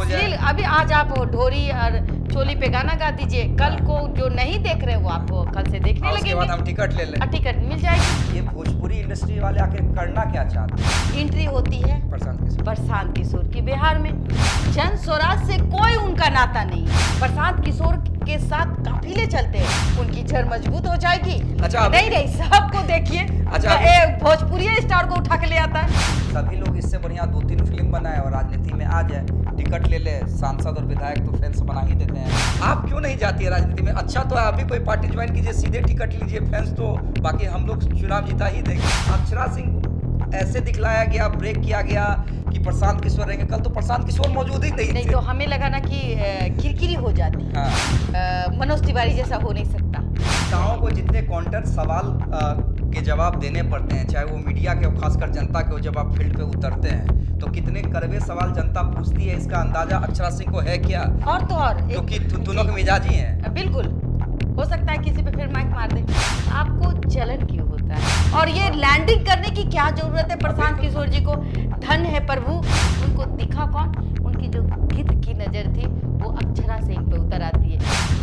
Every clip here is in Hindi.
अश्लील अभी आज आप ढोरी और चोली पे गाना गा दीजिए, कल को जो नहीं देख रहे वो आपको कल से देखने लगेंगे। उसके बाद हम टिकट ले लें। टिकट मिल जाएगी। ये भोजपुरी इंडस्ट्री वाले आखिर करना क्या चाहते हैं? एंट्री होती है प्रशांत किशोर की बिहार में। जन स्वराज से कोई उनका नाता नहीं। प्रशांत किशोर के साथ काफिले चलते हैं, उनकी जड़ मजबूत हो जाएगी। अच्छा नहीं सबको देखिए। अच्छा भोजपुरी स्टार को उठा के ले आता है। सभी लोग इससे बढ़िया 2-3 फिल्म बनाए और राजनीति में आ जाए, टिकट ले ले, सांसद और विधायक तो फैंस बना ही देते हैं। आप क्यों नहीं जाती है राजनीति में? अच्छा तो आप भी कोई पार्टी ज्वाइन कीजिए, सीधे टिकट लीजिए, फैंस तो बाकी हम लोग चुनाव जीता ही देंगे। अक्षरा सिंह को ऐसे दिखलाया गया, ब्रेक किया गया कि प्रशांत किशोर रहेंगे, कल तो प्रशांत किशोर मौजूद ही नहीं थे। तो हमें लगा ना कि किरकिरी हो जाती है। हाँ। मनोज तिवारी जैसा हो नहीं सकता। नेताओं को जितने काउंटर सवाल के जवाब देने पड़ते हैं, चाहे वो मीडिया के हो, खासकर जनता के हो, जब आप फील्ड पे उतरते हैं तो कितने कड़वे सवाल जनता पूछती है, इसका अंदाजा अक्षरा सिंह को है क्या? और तो और क्योंकि दोनों के मिजाजी हैं। बिल्कुल हो सकता है किसी पे फिर माइक मार दे। आपको जलन क्यों होता है? और ये लैंडिंग करने की क्या जरूरत है प्रशांत किशोर जी को? धन है प्रभु, उनको दिखा कौन? उनकी जो गिद्ध की नजर थी वो अक्षरा सिंह पे उतर आती है,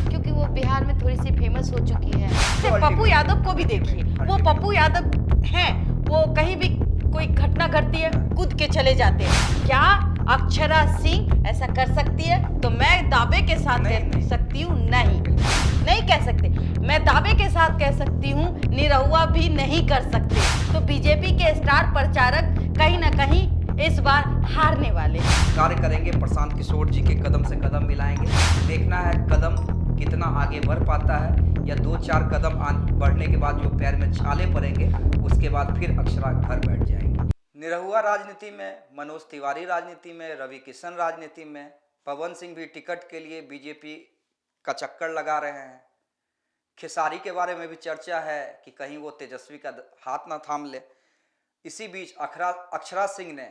क्योंकि वो बिहार में थोड़ी सी फेमस हो चुकी है। पप्पू यादव को भी देखिए, वो पप्पू यादव हैं, वो कहीं भी कोई घटना घटती है कूद के चले जाते हैं। क्या अक्षरा सिंह ऐसा कर सकती है? तो मैं दावे के साथ कह सकती हूँ नहीं कह सकते। मैं दावे के साथ कह सकती हूँ निरहुआ भी नहीं कर सकते। तो बीजेपी के स्टार प्रचारक कहीं ना कहीं इस बार हारने वाले। कार्य करेंगे, प्रशांत किशोर जी के कदम से कदम मिलाएंगे। देखना है कदम कितना आगे बढ़ पाता है, या 2-4 कदम बढ़ने के बाद जो पैर में छाले पड़ेंगे उसके बाद फिर अक्षरा घर बैठ जाएंगे। निरहुआ राजनीति में, मनोज तिवारी राजनीति में, रवि किशन राजनीति में, पवन सिंह भी टिकट के लिए बीजेपी का चक्कर लगा रहे हैं। खेसारी के बारे में भी चर्चा है कि कहीं वो तेजस्वी का हाथ ना थाम ले। इसी बीच अक्षरा सिंह ने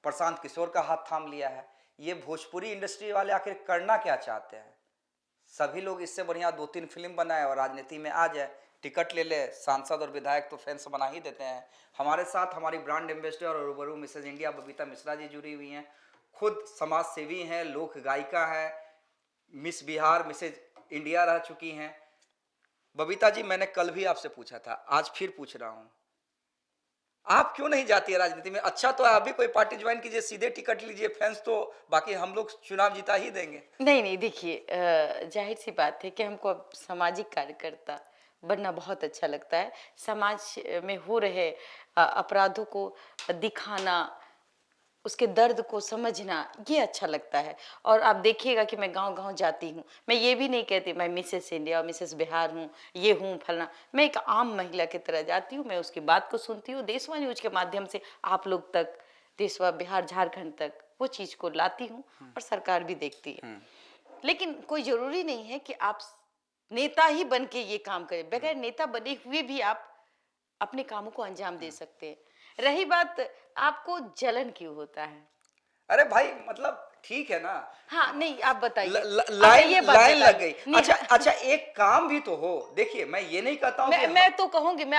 प्रशांत किशोर का हाथ थाम लिया है। ये भोजपुरी इंडस्ट्री वाले आखिर करना क्या चाहते हैं? सभी लोग इससे बढ़िया 2-3 फिल्म बनाए और राजनीति में आ जाए, टिकट ले ले, सांसद और विधायक तो फैंस बना ही देते हैं। हमारे साथ हमारी ब्रांड एम्बेसडर और रूबरू मिसेज इंडिया बबीता मिश्रा जी जुड़ी हुई हैं। खुद समाज सेवी हैं, लोक गायिका हैं, मिस बिहार, मिसेज इंडिया रह चुकी हैं। बबीता जी, मैंने कल भी आपसे पूछा था, आज फिर पूछ रहा हूँ, आप क्यों नहीं जाती है राजनीति में? अच्छा तो आप भी कोई पार्टी ज्वाइन कीजिए, सीधे टिकट लीजिए, फैंस तो बाकी हम लोग चुनाव जीता ही देंगे। नहीं देखिए, जाहिर सी बात है कि हमको अब सामाजिक कार्यकर्ता बनना बहुत अच्छा लगता है। समाज में हो रहे अपराधों को दिखाना, उसके दर्द को समझना, ये अच्छा लगता है। और आप देखिएगा कि मैं गांव-गांव जाती हूँ। मैं ये भी नहीं कहती मैं मिसेस इंडिया, मिसेस बिहार हूँ, ये हूँ फलना। मैं एक आम महिला की तरह जाती हूँ, मैं उसकी बात को सुनती हूँ, देशवा न्यूज के माध्यम से आप लोग तक, देशवा, बिहार, झारखंड तक वो चीज को लाती हूँ और सरकार भी देखती है। लेकिन कोई जरूरी नहीं है कि आप नेता ही बन के ये काम करें। बगैर नेता बने हुए भी आप अपने कामों को अंजाम दे सकते हैं। रही बात आपको जलन क्यों होता है? अरे भाई, मतलब ठीक है ना। हाँ नहीं, आप बताइए। लाइन लग गई। अच्छा एक काम भी तो हो। देखिए, मैं ये नहीं कहता हूँ मैं तो कहूंगी, मैं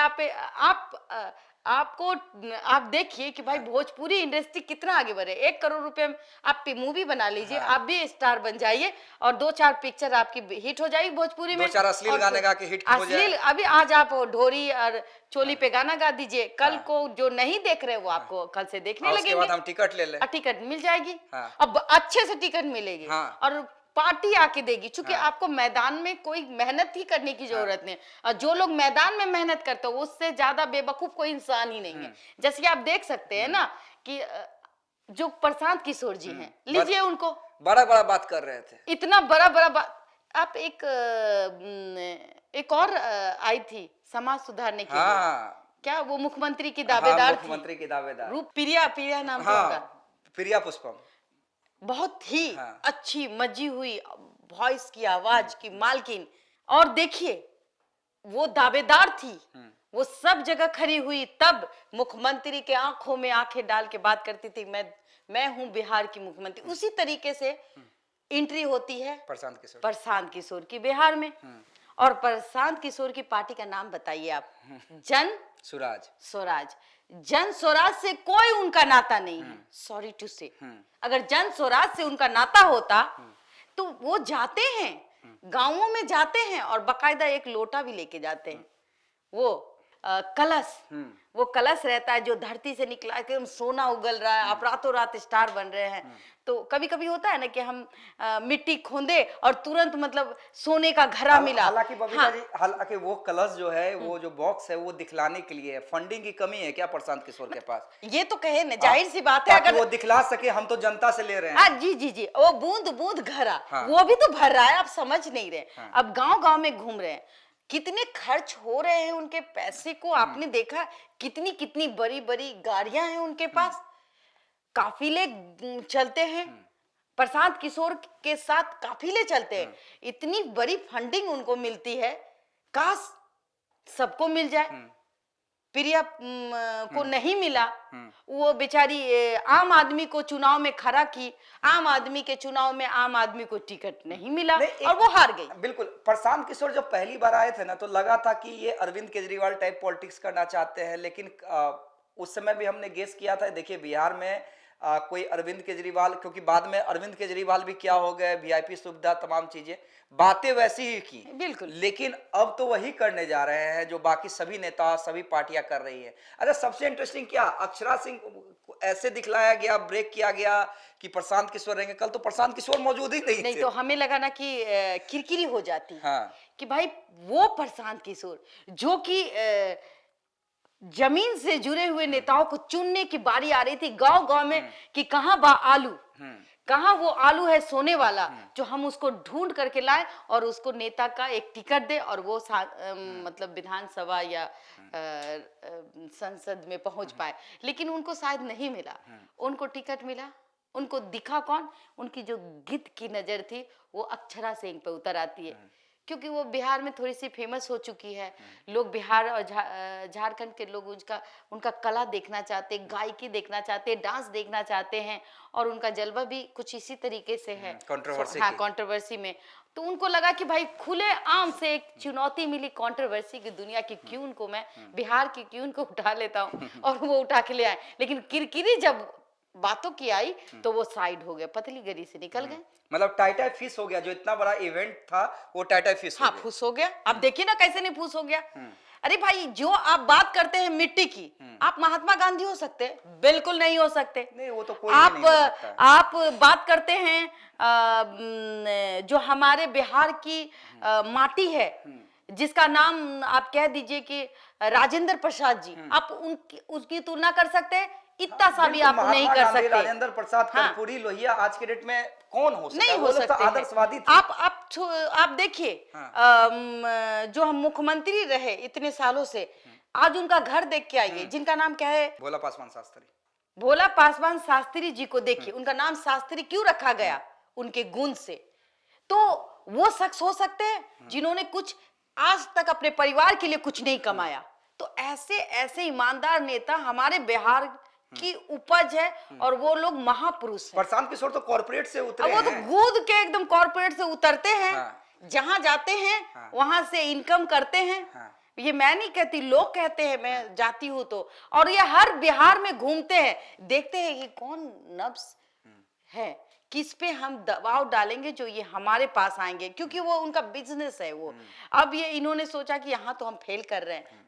आपको आप देखिए कि भाई भोजपुरी इंडस्ट्री कितना आगे बढ़े। 1 करोड़ रुपए में आप मूवी बना लीजिए, आप भी स्टार बन जाइए और 2-4 पिक्चर आपकी हिट हो जाएगी भोजपुरी में। 2-4 अश्लील गाने गा के हिट हो जाए। अश्लील अभी आज आप ढोरी और चोली पे गाना गा दीजिए, कल को जो नहीं देख रहे वो आपको कल से देखने लगेंगे। उसके बाद हम टिकट ले लें। टिकट मिल जाएगी। अब अच्छे से टिकट मिलेगी और पार्टी आके देगी, क्योंकि आपको मैदान में कोई मेहनत ही करने की जरूरत नहीं है। जो लोग मैदान में मेहनत करते हो उससे ज्यादा बेवकूफ कोई इंसान ही नहीं है। जैसे कि आप देख सकते हैं ना कि जो प्रशांत किशोर जी हैं, लीजिए उनको, बड़ा बात कर रहे थे, इतना बड़ा बात। आप एक और आई थी समाज सुधारने के लिए, क्या वो मुख्यमंत्री की दावेदार थी? मुख्यमंत्री की दावेदार रूप प्रिया नाम था, प्रिया पुष्पम। बहुत ही अच्छी मजी हुई वॉइस की, आवाज की मालकिन। और देखिए वो दावेदार थी, वो सब जगह खड़ी हुई, तब मुख्यमंत्री के आंखों में आंखें डाल के बात करती थी, मैं हूं बिहार की मुख्यमंत्री। उसी तरीके से एंट्री होती है प्रशांत किशोर की बिहार में। और प्रशांत किशोर की पार्टी का नाम बताइए आप। जन सुराज। स्वराज। जन स्वराज से कोई उनका नाता नहीं है, सॉरी टू से। अगर जन स्वराज से उनका नाता होता तो वो जाते हैं, गांवों में जाते हैं और बकायदा एक लोटा भी लेके जाते हैं। वो कलश, वो कलश रहता है जो धरती से निकला है, एकदम सोना उगल रहा है, आप रातों रात स्टार बन रहे हैं। तो कभी कभी होता है ना कि हम मिट्टी खोदे और तुरंत मतलब सोने का घड़ा मिला। हालांकि बबीता जी, हालांकि वो कलश जो है, वो जो बॉक्स है, वो दिखलाने के लिए है। फंडिंग की कमी है क्या प्रशांत किशोर के पास? ये तो कहे ना, जाहिर सी बात है, ताकि अगर वो दिखला सके हम तो जनता से ले रहे हैं। हाँ जी जी जी, वो बूंद बूंद घड़ा, वो भी तो भर रहा है, आप समझ नहीं रहे। अब गांव गांव में घूम रहे हैं, कितने खर्च हो रहे हैं उनके पैसे को आपने देखा? कितनी कितनी बड़ी बड़ी गाड़ियां हैं उनके पास, काफिले चलते हैं, प्रशांत किशोर के साथ काफिले चलते हैं। इतनी बड़ी फंडिंग उनको मिलती है, काश सबको मिल जाए। प्रिया को नहीं मिला, वो बेचारी आम आदमी को चुनाव में खड़ा की, आम आदमी के चुनाव में आम आदमी को टिकट नहीं मिला और वो हार गई। बिल्कुल। प्रशांत किशोर जब पहली बार आए थे ना, तो लगा था कि ये अरविंद केजरीवाल टाइप पॉलिटिक्स करना चाहते हैं, लेकिन उस समय भी हमने गेस किया था। देखिए बिहार में कोई अरविंद केजरीवाल, क्योंकि बाद में अरविंद केजरीवाल भी क्या हो गए, वीआईपी सुविधा, तमाम चीजें, बातें वैसी ही की बिल्कुल। लेकिन अब तो वही करने जा रहे हैं जो बाकी सभी नेता, सभी पार्टियां कर रही है। अच्छा, सबसे इंटरेस्टिंग क्या, अक्षरा सिंह को ऐसे दिखलाया गया, ब्रेक किया गया कि प्रशांत किशोर रहेंगे। कल तो प्रशांत किशोर मौजूद ही नहीं थे। तो हमें लगा ना कि किरकिरी हो जाती। हाँ। कि भाई वो प्रशांत किशोर जो कि जमीन से जुड़े हुए नेताओं को चुनने की बारी आ रही थी गांव गांव में कि कहां बा आलू, कहां वो आलू है सोने वाला जो हम उसको ढूंढ करके लाए और उसको नेता का एक टिकट दे और वो मतलब विधानसभा या संसद में पहुंच पाए। लेकिन उनको शायद नहीं मिला, उनको टिकट मिला। उनको दिखा कौन? उनकी जो गिद्ध की नजर थी वो अक्षरा सिंह पे उतर आती है, क्योंकि वो बिहार में थोड़ी सी फेमस हो चुकी है। लोग बिहार और झारखंड के लोग उनका कला देखना चाहते हैं, गायकी देखना चाहते हैं, डांस देखना चाहते हैं और उनका जलवा भी कुछ इसी तरीके से है, कंट्रोवर्सी। हाँ, कंट्रोवर्सी में। तो उनको लगा कि भाई खुले आम से एक चुनौती मिली कंट्रोवर्सी की दुनिया की, क्यों उनको मैं बिहार की क्यों उनको उठा लेता हूँ और वो उठा के ले आए। लेकिन किरकिरी जब बातों की आई तो वो साइड हो गए, पतली गली से निकल गए। मतलब टाइटा फिश हो गया, जो इतना बड़ा इवेंट था वो टाइटा फिश हाँ, फूस हो गया। अब देखिए ना कैसे नहीं फूस हो गया। अरे भाई, जो आप बात करते हैं मिट्टी की, आप महात्मा गांधी हो सकते हैं? बिल्कुल नहीं हो सकते। नहीं, वो तो कोई नहीं हो सकता है। आप बात करते हैं जो हमारे बिहार की माटी है, जिसका नाम आप कह दीजिए कि राजेंद्र प्रसाद जी, आप उसकी तुलना कर सकते हैं? इतना सा भी आप नहीं कर सकते। राजेंद्र प्रसाद, कर्पूरी, लोहिया आज के डेट में कौन हो सकता है? नहीं हो सकते। तो आदर्शवादी थे। आप देखिए, जो हम मुख्यमंत्री रहे इतने सालों से, आज उनका घर देख के आइए, जिनका नाम क्या है? भोला पासवान शास्त्री। भोला पासवान शास्त्री जी को देखिए, उनका नाम शास्त्री क्यों रखा गया? उनके गुण से। तो वो शख्स हो सकते हैं जिन्होंने कुछ आज तक अपने परिवार के लिए कुछ नहीं कमाया। तो ऐसे ऐसे ईमानदार नेता हमारे बिहार की उपज है और वो लोग महापुरुष हैं। प्रशांत किशोर तो कॉर्पोरेट से उतरे वो तो कूद के एकदम कॉर्पोरेट से उतरते हैं। जहां जाते हैं वहां से इनकम करते हैं। ये मैं नहीं कहती, लोग कहते हैं, मैं जाती हूँ तो। और ये हर बिहार में घूमते हैं, देखते हैं कि कौन नब्स है, किस पे हम दबाव डालेंगे जो ये हमारे पास आएंगे, क्योंकि वो उनका बिजनेस है वो। अब ये इन्होंने सोचा कि यहाँ तो हम फेल कर रहे हैं,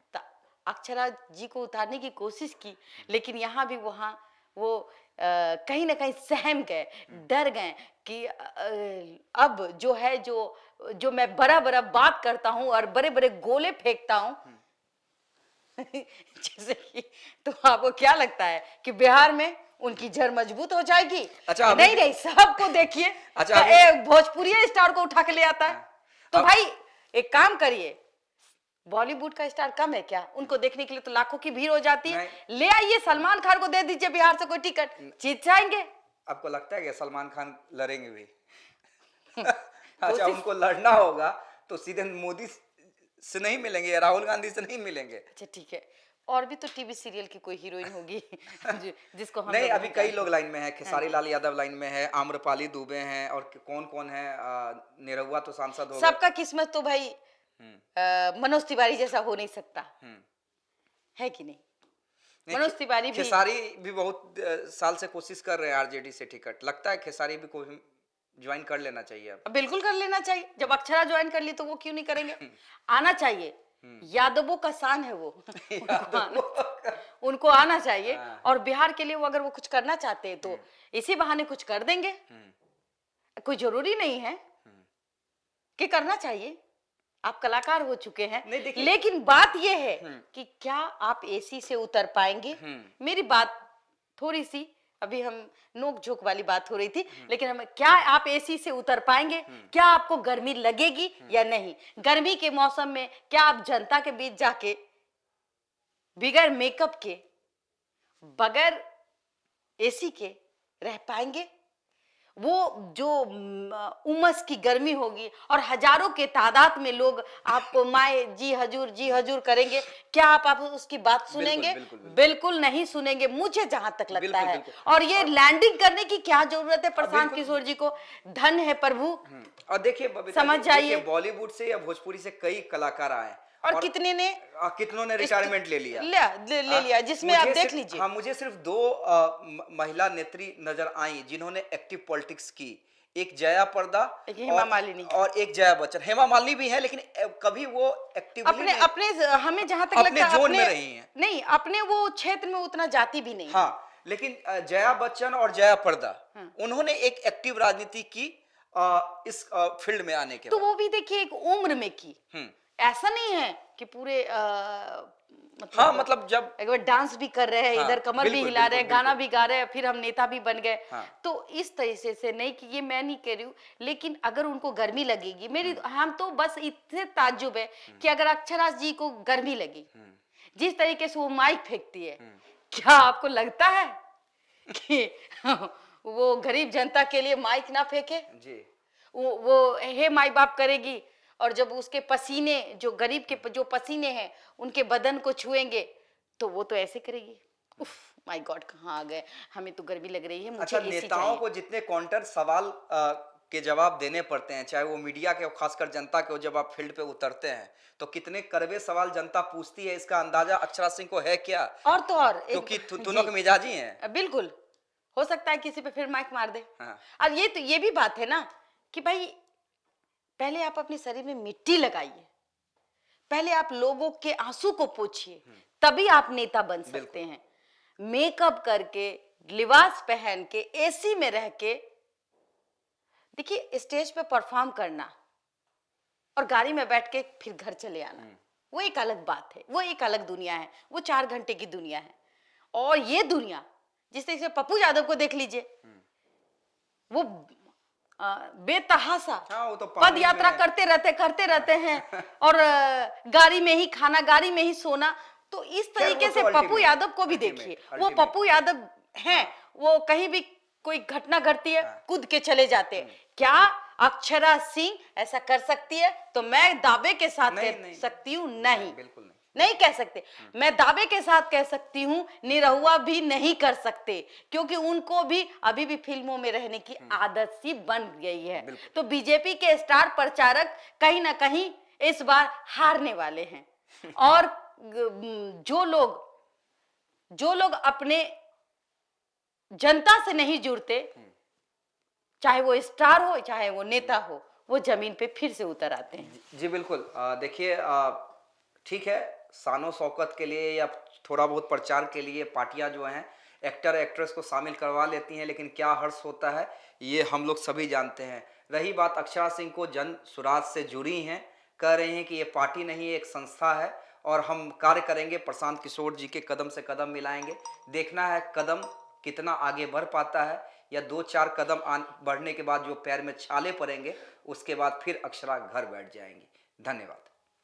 अक्षरा जी को उतारने की कोशिश की, लेकिन यहाँ भी वहाँ वो कहीं ना कहीं सहम गए, डर गए कि अब जो है जो मैं बड़ा बड़ा बात करता हूँ और बड़े बड़े गोले फेंकता हूँ जैसे कि, तो आपको क्या लगता है कि बिहार में उनकी जड़ मजबूत हो जाएगी? अच्छा, नहीं, सबको देखिए। अच्छा, भोजपुरी स्टार को उठा के ले आता है। तो भाई एक काम करिए, बॉलीवुड का स्टार कम है क्या? उनको देखने के लिए तो लाखों की भीड़ हो जाती है। ले आइए, सलमान खान को दे दीजिए बिहार से कोई टिकट, जीत जाएंगे। आपको लगता है कि सलमान खान लड़ेंगे भी? अच्छा, उनको लड़ना होगा तो सीधे मोदी से नहीं मिलेंगे, राहुल गांधी से नहीं मिलेंगे। अच्छा ठीक है, और भी तो टीवी सीरियल की कोई हीरोइन होगी जिसको हम नहीं, अभी कई लोग लाइन में है। खेसारी लाल यादव लाइन में है, आम्रपाली दुबे हैं, और कौन कौन है, निरहुआ तो सांसद हो गए। सबका किस्मत तो भाई मनोज तिवारी जैसा हो नहीं सकता, है कि नहीं? मनोज तिवारी भी, खेसारी भी बहुत साल से कोशिश कर रहे हैं आरजेडी से टिकट, लगता है खेसारी भी को ज्वाइन कर लेना चाहिए अब। बिल्कुल कर लेना चाहिए। जब अक्षरा ज्वाइन कर ली तो वो क्यों नहीं करेंगे? आना चाहिए, यादवों का शान है वो। उनको आना चाहिए, और बिहार के लिए वो अगर वो कुछ करना चाहते हैं तो इसी बहाने कुछ कर देंगे। कोई जरूरी नहीं है कि करना चाहिए, आप कलाकार हो चुके हैं। लेकिन बात यह है कि क्या आप एसी से उतर पाएंगे? मेरी बात थोड़ी सी अभी हम नोक झोंक वाली बात हो रही थी, लेकिन हम क्या आप एसी से उतर पाएंगे? क्या आपको गर्मी लगेगी या नहीं? गर्मी के मौसम में क्या आप जनता के बीच जाके बगैर मेकअप के, बगैर एसी के रह पाएंगे? वो जो उमस की गर्मी होगी और हजारों के तादाद में लोग आपको माए जी हजूर करेंगे, क्या आप उसकी बात सुनेंगे? बिल्कुल नहीं सुनेंगे, मुझे जहां तक लगता है। और ये लैंडिंग करने की क्या जरूरत है प्रशांत किशोर जी को? धन है प्रभु। और देखिए समझ जाइए, बॉलीवुड से या भोजपुरी से कई कलाकार आए और कितनों ने रिटायरमेंट ले लिया, ले लिया, जिसमें आप देख लीजिए। हाँ, मुझे सिर्फ 2 महिला नेत्री नजर आई जिन्होंने एक्टिव पॉलिटिक्स की, एक जया प्रदा हेमा मालिनी, और एक जया बच्चन। हेमा मालिनी भी है, लेकिन कभी वो एक्टिवली अपने हमें जहां तक लगता है जोन में रही हैं। नहीं, अपने वो क्षेत्र में उतना जाती भी नहीं। हाँ, लेकिन जया बच्चन और जया प्रदा उन्होंने एक एक्टिव राजनीति की इस फील्ड में आने के तो बाद। वो भी देखिए एक उम्र में की, ऐसा नहीं है कि पूरे मतलब जब एक बार डांस भी कर रहे हैं, इधर कमर भी हिला रहे हैं, गाना भी गा रहे हैं, फिर हम नेता भी बन गए। तो इस तरीके से नहीं कि ये मैं नहीं कह रही हूँ, लेकिन अगर उनको गर्मी लगेगी, मेरी हम तो बस इतने ताज्जुब है कि अगर अक्षरा जी को गर्मी लगी, जिस तरीके से वो माइक फेंकती है, क्या आपको लगता है कि वो गरीब जनता के लिए माइक ना फेंके? जी, वो हे माई बाप करेगी, और जब उसके पसीने, जो गरीब के जो पसीने हैं उनके बदन को छुएंगे तो वो तो ऐसे करेगी। उफ माय गॉड, कहाँ आ गए, हमें तो गर्मी लग रही है, मुझे एसी चाहिए। नेताओं को जितने काउंटर सवाल के जवाब देने पड़ते हैं, चाहे वो मीडिया के, खासकर जनता के, जब आप फील्ड पे उतरते हैं तो कितने कड़वे सवाल जनता पूछती है, इसका अंदाजा अक्षरा सिंह को है क्या? और तो और क्योंकि दोनों के मिजाजी हैं। बिल्कुल हो सकता है किसी पे फिर माइक मार दे। और ये भी बात है ना कि भाई पहले आप अपने शरीर में मिट्टी लगाइए, पहले आप लोगों के आंसू को पोंछिए, तभी आप नेता बन सकते हैं। मेकअप करके, लिबास पहन के, एसी में रह के, देखिए स्टेज पे परफॉर्म करना और गाड़ी में बैठ के फिर घर चले आना, वो एक अलग बात है, वो एक अलग दुनिया है, वो 4 घंटे की दुनिया है। और ये दुनिया, जिस तरीके से पप्पू यादव को देख लीजिए, वो बेतहासा तो पद यात्रा करते रहते हैं और गाड़ी में ही खाना, गाड़ी में ही सोना। तो इस तरीके से पप्पू यादव को भी देखिए, वो पप्पू यादव हैं, वो कहीं भी कोई घटना घटती है कूद के चले जाते हैं। क्या अक्षरा सिंह ऐसा कर सकती है? तो मैं दावे के साथ कह सकती हूँ नहीं, बिल्कुल नहीं कह सकते। मैं दावे के साथ कह सकती हूँ निरहुआ भी नहीं कर सकते, क्योंकि उनको भी अभी भी फिल्मों में रहने की आदत सी बन गई है। तो बीजेपी के स्टार प्रचारक कहीं ना कहीं इस बार हारने वाले हैं। और जो लोग अपने जनता से नहीं जुड़ते, चाहे वो स्टार हो चाहे वो नेता हो, वो जमीन पे फिर से उतर आते हैं। जी बिल्कुल। देखिए, ठीक है, शानो शौकत के लिए या थोड़ा बहुत प्रचार के लिए पार्टियां जो हैं एक्टर एक्ट्रेस को शामिल करवा लेती हैं, लेकिन क्या हर्ष होता है ये हम लोग सभी जानते हैं। रही बात अक्षरा सिंह को जन सुराज से जुड़ी हैं, कह रहे हैं कि ये पार्टी नहीं, एक संस्था है और हम कार्य करेंगे, प्रशांत किशोर जी के कदम से कदम मिलाएंगे। देखना है कदम कितना आगे बढ़ पाता है, या 2-4 कदम बढ़ने के बाद जो पैर में छाले पड़ेंगे, उसके बाद फिर अक्षरा घर बैठ जाएंगी। धन्यवाद।